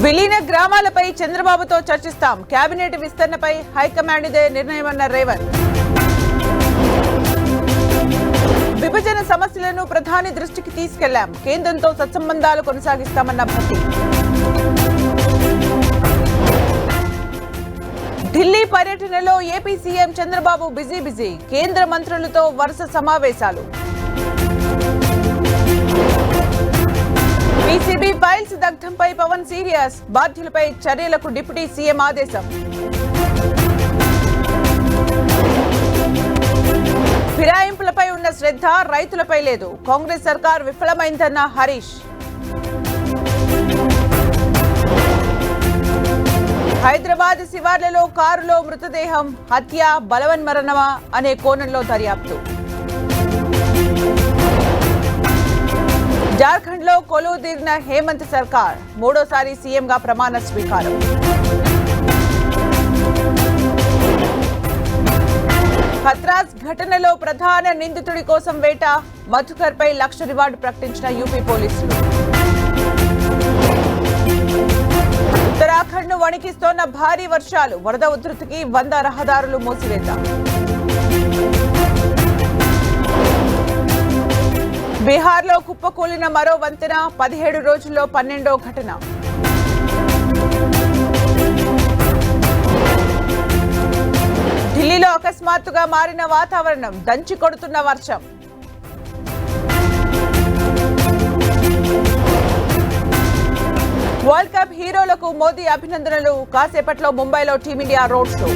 విలీన గ్రామాలపై చంద్రబాబుతో చర్చిస్తాం. కేబినెట్ విస్తరణపై హైకమాండ్దే నిర్ణయమన్న రేవంత్. విభజన సమస్యలను ప్రధాని దృష్టికి తీసుకెళ్లాం. కేంద్రంతో సత్సంబంధాలు కొనసాగిస్తామన్న భట్టి. ఢిల్లీ పర్యటనలో ఏపీ సీఎం చంద్రబాబు బిజీ. కేంద్ర మంత్రులతో వరుస సమావేశాలు. పీసీబీ ఫైల్స్ దగ్ధంపై పవన్ సీరియస్. బాధ్యులపై చర్యలకు డిప్యూటీ సీఎం ఆదేశం. ఫిరాయింపులపై ఉన్న శ్రద్ధ రైతులపై లేదు. కాంగ్రెస్ సర్కార్ విఫలమైందన్న హరీష్. హైదరాబాద్ శివార్లలో కారులో మృతదేహం. హత్య, బలవన్మరణమా అనే కోణంలో దర్యాప్తు. జార్ఖండ్ లో కొలువు తీరిన హేమంత్ సర్కార్ మూడోసారి సీఎంగా ప్రమాణ స్వీకారం. హత్రాస్ ఘటనలో ప్రధాన నిందితుడి కోసం వేట. మధుకర్ పై 1 లక్ష రివార్డు ప్రకటించిన యూపీ పోలీసులు. ఉత్తరాఖండ్ ను వణికిస్తోన్న భారీ వర్షాలు. వరద ఉధృతికి 100 రహదారులు మూసివేత. బీహార్లో కుప్పకూలిన మరో వంతెన. 17 రోజుల్లో 12వ ఘటన. ఢిల్లీలో అకస్మాత్తుగా మారిన వాతావరణం. దంచి కొడుతున్న వర్షం. వరల్డ్ కప్ హీరోలకు మోదీ అభినందనలు. కాసేపట్లో ముంబైలో టీమిండియా రోడ్ షో.